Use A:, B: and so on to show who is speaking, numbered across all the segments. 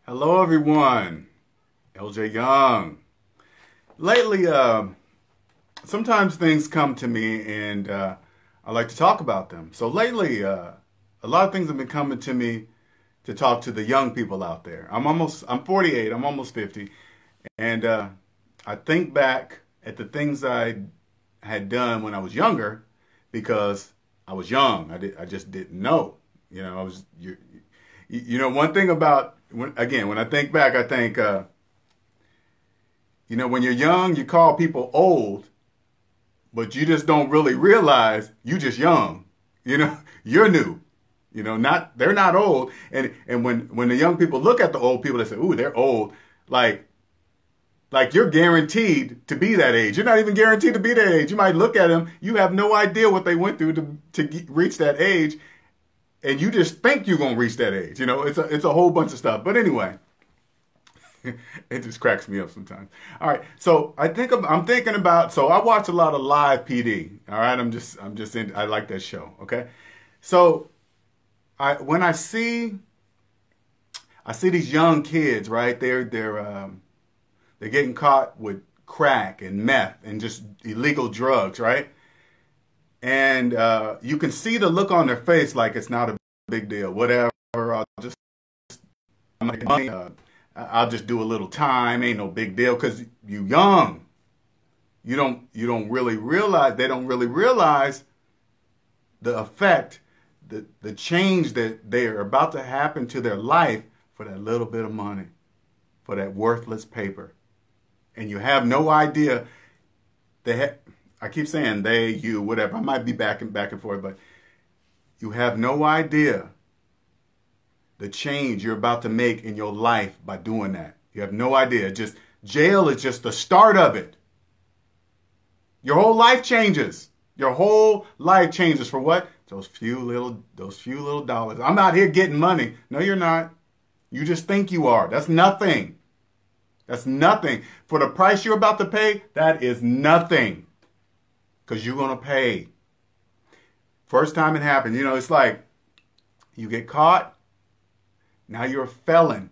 A: Hello, everyone. LJ Young. Lately, sometimes things come to me and I like to talk about them. So lately, a lot of things have been coming to me to talk to the young people out there. I'm 48, I'm almost 50. And I think back at the things I had done when I was younger because I was young. I just didn't know. One thing about, when I think back, I think, when you're young, you call people old, but you just don't really realize you just young. You're new. They're not old. And when the young people look at the old people, they say, "Ooh, they're old." Like you're guaranteed to be that age. You're not even guaranteed to be that age. You might look at them, you have no idea what they went through to reach that age. And you just think you're going to reach that age. It's a whole bunch of stuff. But anyway, it just cracks me up sometimes. All right. So I'm thinking about, so I watch a lot of Live PD. All right. I like that show. Okay. So when I see these young kids, right? They're getting caught with crack and meth and just illegal drugs, right? And you can see the look on their face like it's not a big deal. Whatever, I'll just do a little time. Ain't no big deal because you young. You don't really realize. They don't really realize the effect, the change that they are about to happen to their life for that little bit of money, for that worthless paper, and you have no idea. I keep saying they, you, whatever. I might be back and forth, but you have no idea the change you're about to make in your life by doing that. You have no idea. Jail is just the start of it. Your whole life changes. Your whole life changes for what? Those few little dollars. I'm out here getting money. No, you're not. You just think you are. That's nothing. That's nothing. For the price you're about to pay, that is nothing. Because you're going to pay. First time it happened, it's like you get caught. Now you're a felon.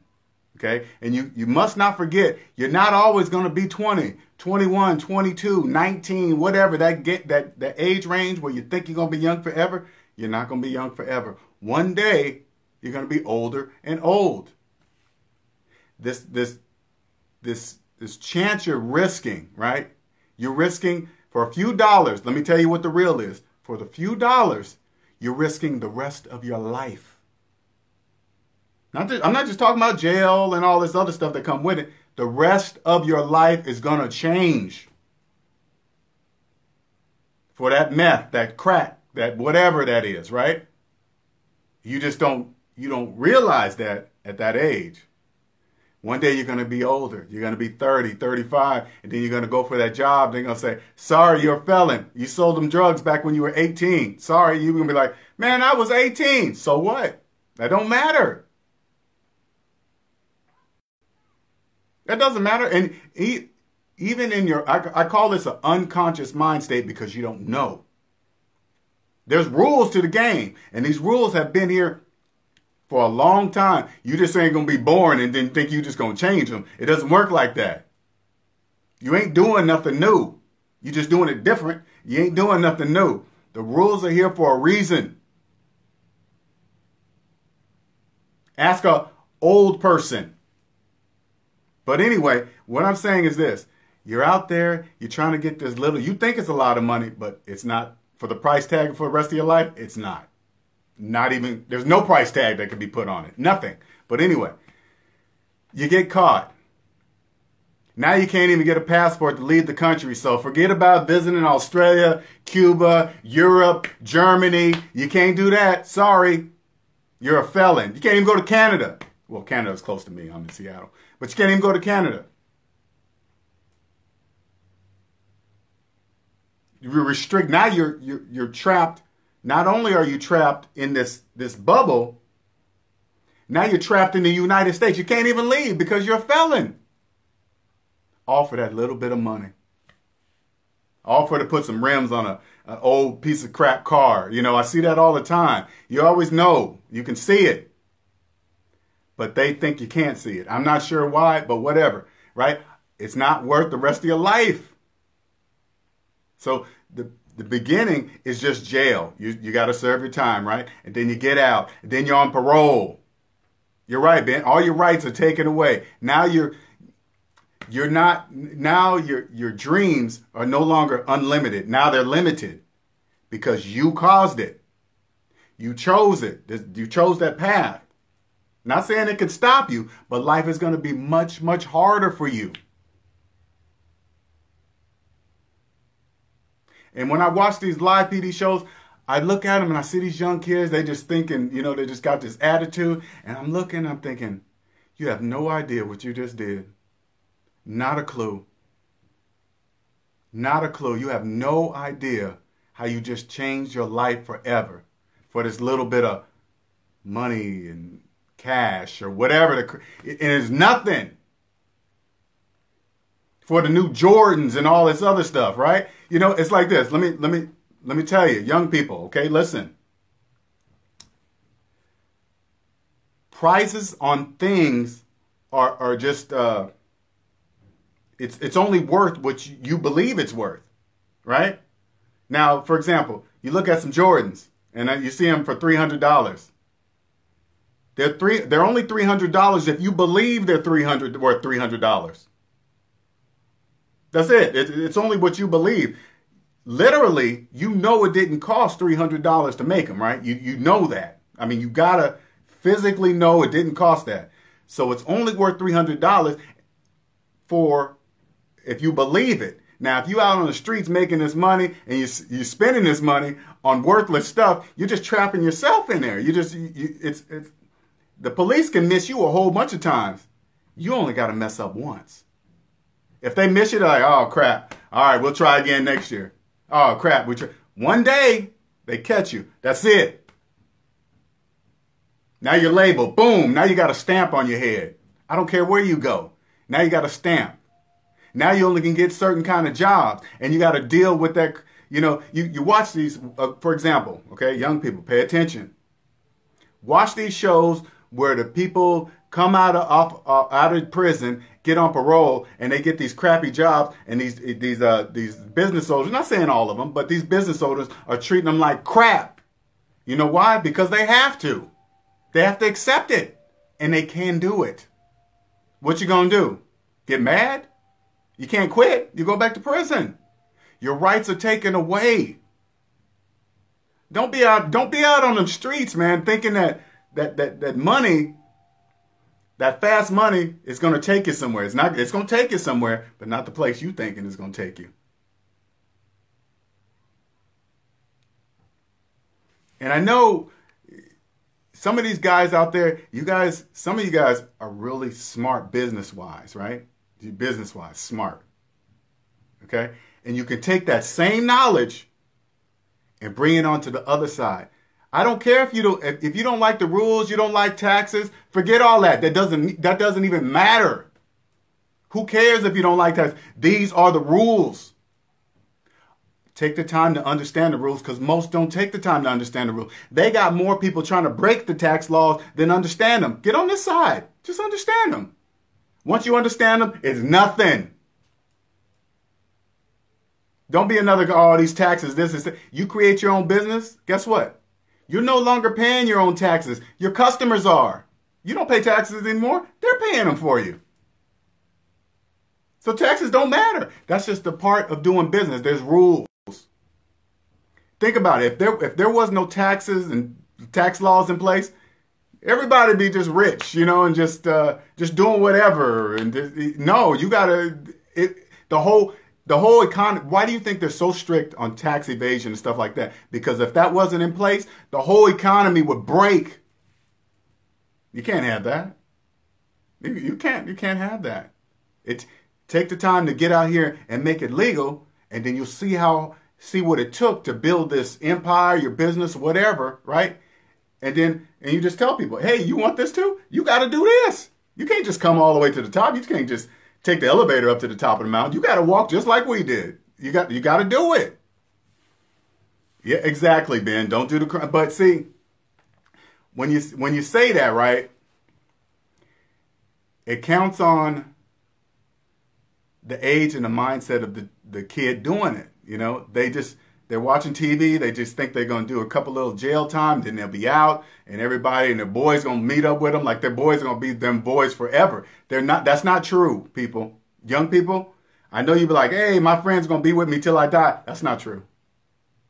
A: Okay? And you must not forget, you're not always going to be 20, 21, 22, 19, whatever. That age range where you think you're going to be young forever, you're not going to be young forever. One day, you're going to be older and old. This chance you're risking, right? You're risking for a few dollars. Let me tell you what the real is. For the few dollars, you're risking the rest of your life. I'm not just talking about jail and all this other stuff that come with it. The rest of your life is going to change. For that meth, that crack, that whatever that is, right? You don't realize that at that age. One day you're going to be older. You're going to be 30, 35, and then you're going to go for that job. They're going to say, "Sorry, you're a felon. You sold them drugs back when you were 18. Sorry." You're going to be like, "Man, I was 18. So what? That don't matter." That doesn't matter. And even in I call this an unconscious mind state because you don't know. There's rules to the game, and these rules have been here for a long time. You just ain't going to be born and then think you just going to change them. It doesn't work like that. You ain't doing nothing new. You just doing it different. You ain't doing nothing new. The rules are here for a reason. Ask a old person. But anyway, what I'm saying is this. You're out there, you're trying to get this little, you think it's a lot of money, but it's not. For the price tag for the rest of your life, it's not. Not even, there's no price tag that can be put on it. Nothing. But anyway, you get caught. Now you can't even get a passport to leave the country. So forget about visiting Australia, Cuba, Europe, Germany. You can't do that. Sorry. You're a felon. You can't even go to Canada. Well, Canada's close to me. I'm in Seattle. But you can't even go to Canada. You're restricted. Now you're trapped. Not only are you trapped in this bubble, now you're trapped in the United States. You can't even leave because you're a felon. All for that little bit of money. All for to put some rims on an old piece of crap car. I see that all the time. You always know. You can see it. but they think you can't see it. I'm not sure why, but whatever, right? It's not worth the rest of your life. So the beginning is just jail. You got to serve your time, right? And then you get out. And then you're on parole. You're right, Ben. All your rights are taken away. Now your dreams are no longer unlimited. Now they're limited because you caused it. You chose it. You chose that path. Not saying it could stop you, but life is going to be much, much harder for you. And when I watch these live PD shows, I look at them and I see these young kids, they just thinking, they just got this attitude. And I'm thinking, you have no idea what you just did. Not a clue. Not a clue. You have no idea how you just changed your life forever for this little bit of money and cash or whatever. And it's nothing for the new Jordans and all this other stuff, right? It's like this. Let me tell you, young people, okay, listen. Prices on things are just it's only worth what you believe it's worth, right? Now, for example, you look at some Jordans and you see them for $300. They're only $300 if you believe they're worth $300. That's it. It's only what you believe. Literally, it didn't cost $300 to make them, right? You know that. I mean, you gotta physically know it didn't cost that. So it's only worth $300 if you believe it. Now, if you out on the streets making this money and you're spending this money on worthless stuff, you're just trapping yourself in there. The police can miss you a whole bunch of times. You only got to mess up once. If they miss you, they're like, oh, crap. All right, we'll try again next year. Oh, crap. One day, they catch you. That's it. Now you're labeled. Boom. Now you got a stamp on your head. I don't care where you go. Now you got a stamp. Now you only can get certain kind of jobs. And you got to deal with that. You watch these, for example, okay, young people, pay attention. Watch these shows where the people come out of prison, get on parole, and they get these crappy jobs, and these business owners, not saying all of them, but these business owners are treating them like crap. You know why? Because they have to. They have to accept it, and they can do it. What you gonna do? Get mad? You can't quit. You go back to prison. Your rights are taken away. Don't be out on them streets, man, thinking that money, that fast money is going to take you somewhere. It's going to take you somewhere, but not the place you thinking it's going to take you. And I know some of these guys out there, some of you guys are really smart business-wise, right? Business-wise, smart. Okay? And you can take that same knowledge and bring it onto the other side. I don't care if you don't like the rules, you don't like taxes, forget all that. That doesn't even matter. Who cares if you don't like taxes? These are the rules. Take the time to understand the rules, because most don't take the time to understand the rules. They got more people trying to break the tax laws than understand them. Get on this side. Just understand them. Once you understand them, it's nothing. Don't be another, oh, these taxes, this is that. You create your own business, guess what? You're no longer paying your own taxes. Your customers are. You don't pay taxes anymore. They're paying them for you. So taxes don't matter. That's just the part of doing business. There's rules. Think about it. If there was no taxes and tax laws in place, everybody be just rich, and just doing whatever. And no, you gotta the whole economy. Why do you think they're so strict on tax evasion and stuff like that? Because if that wasn't in place, the whole economy would break. You can't have that. You can't have that. Take the time to get out here and make it legal, and then you'll see what it took to build this empire, your business, whatever, right? And you just tell people, hey, you want this too? You got to do this. You can't just come all the way to the top. You can't just take the elevator up to the top of the mountain. You got to walk just like we did. You got to do it. Yeah, exactly, Ben. Don't do the crime. But see, when you say that, right? It counts on the age and the mindset of the kid doing it. You know, they're watching TV. They just think they're going to do a couple little jail time. Then they'll be out, and everybody and their boys going to meet up with them like their boys are going to be them boys forever. They're not. That's not true, people. Young people, I know you be like, hey, my friend's going to be with me till I die. That's not true.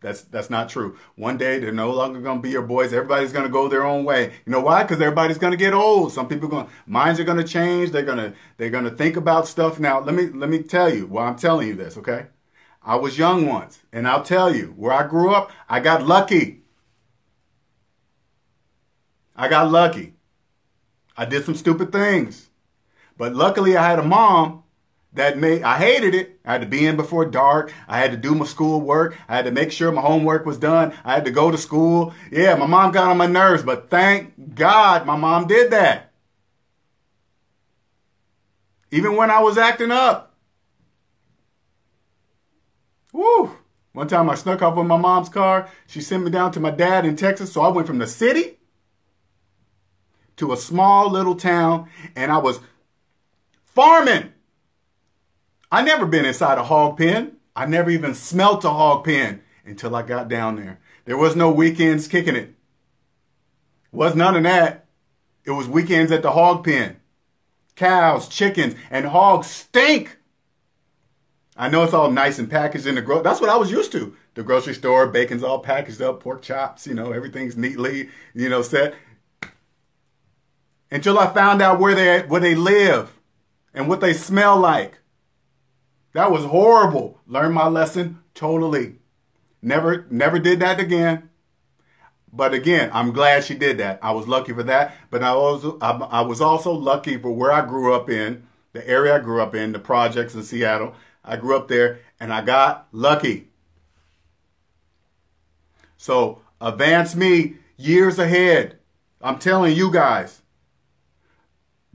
A: That's not true. One day they're no longer going to be your boys. Everybody's going to go their own way. You know why? Because everybody's going to get old. Some people minds are going to change. They're going to think about stuff. Now, let me tell you why I'm telling you this, okay? I was young once, and I'll tell you, where I grew up, I got lucky. I got lucky. I did some stupid things. But luckily I had a mom I hated it. I had to be in before dark. I had to do my school work. I had to make sure my homework was done. I had to go to school. Yeah, my mom got on my nerves, but thank God my mom did that. Even when I was acting up. Woo! One time I snuck off with my mom's car. She sent me down to my dad in Texas. So I went from the city to a small little town, and I was farming. I never been inside a hog pen. I never even smelt a hog pen until I got down there. There was no weekends kicking it. Was none of that. It was weekends at the hog pen. Cows, chickens, and hogs stink. I know it's all nice and packaged in the grocery. That's what I was used to. The grocery store, bacon's all packaged up, pork chops, everything's neatly, set. Until I found out where they live and what they smell like. That was horrible. Learned my lesson totally. Never did that again. But again, I'm glad she did that. I was lucky for that. But I was also lucky for where I grew up in, the area I grew up in, the projects in Seattle. I grew up there and I got lucky. So advance me years ahead. I'm telling you guys.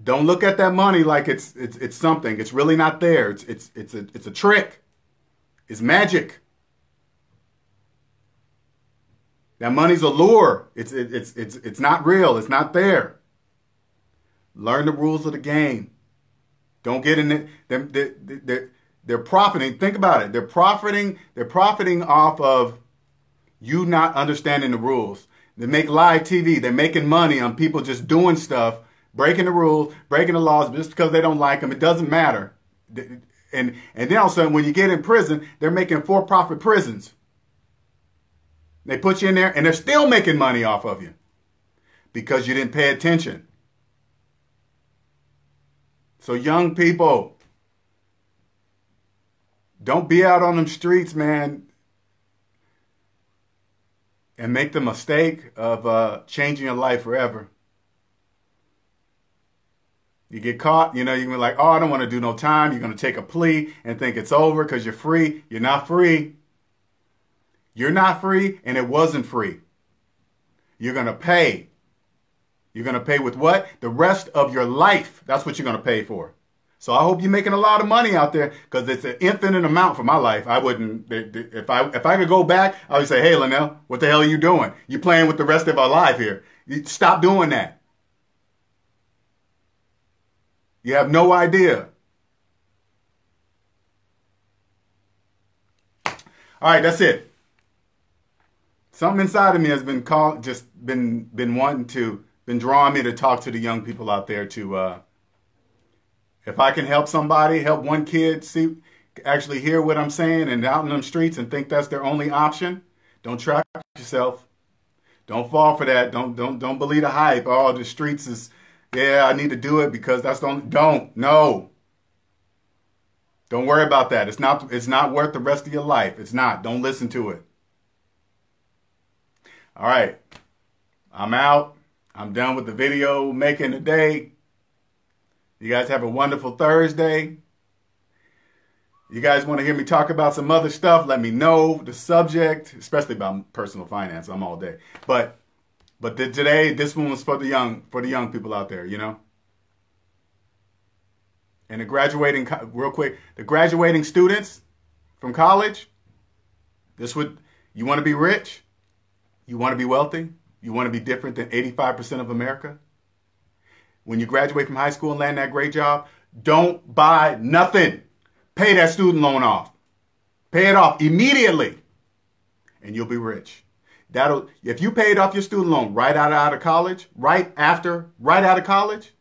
A: Don't look at that money like it's something. It's really not there. It's a trick. It's magic. That money's a lure. It's not real. It's not there. Learn the rules of the game. Don't get in it. They're profiting. Think about it. They're profiting off of you not understanding the rules. They make live TV. They're making money on people just doing stuff, breaking the rules, breaking the laws just because they don't like them. It doesn't matter. And then all of a sudden, when you get in prison, they're making for-profit prisons. They put you in there, and they're still making money off of you because you didn't pay attention. So young people, don't be out on them streets, man, and make the mistake of changing your life forever. You get caught, you can be like, oh, I don't want to do no time. You're going to take a plea and think it's over because you're free. You're not free. You're not free, and it wasn't free. You're going to pay. You're going to pay with what? The rest of your life. That's what you're going to pay for. So I hope you're making a lot of money out there because it's an infinite amount for my life. I wouldn't, if I could go back, I would say, hey, Linnell, what the hell are you doing? You're playing with the rest of our life here. Stop doing that. You have no idea. All right, that's it. Something inside of me has been drawing me to talk to the young people out there to, if I can help somebody, help one kid actually hear what I'm saying and out in them streets and think that's their only option, don't trap yourself. Don't fall for that. Don't believe the hype. Oh, the streets is, yeah, I need to do it because that's the only, no. Don't worry about that. It's not worth the rest of your life. It's not. Don't listen to it. All right. I'm out. I'm done with the video making today. You guys have a wonderful Thursday. You guys want to hear me talk about some other stuff? Let me know the subject, especially about personal finance. I'm all day. But today, this one was for the young people out there, And the graduating, real quick, the graduating students from college, you want to be rich? You want to be wealthy? You want to be different than 85% of America? when you graduate from high school and land that great job, don't buy nothing. Pay that student loan off. Pay it off immediately, and you'll be rich. If you paid off your student loan right out of college, right out of college,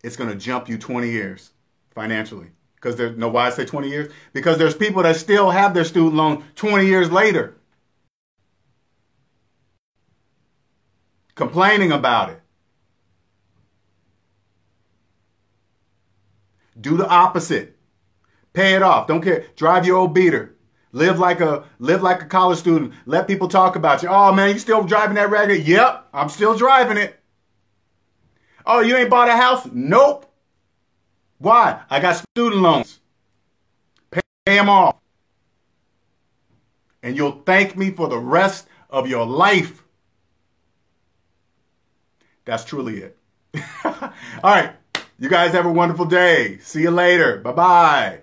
A: it's going to jump you 20 years financially. Because why I say 20 years? Because there's people that still have their student loan 20 years later, complaining about it. Do the opposite. Pay it off. Don't care. Drive your old beater. Live like a college student. Let people talk about you. Oh man, you still driving that Raggedy? Yep, I'm still driving it. Oh, you ain't bought a house? Nope. Why? I got student loans. Pay them off. And you'll thank me for the rest of your life. That's truly it. All right. You guys have a wonderful day. See you later. Bye-bye.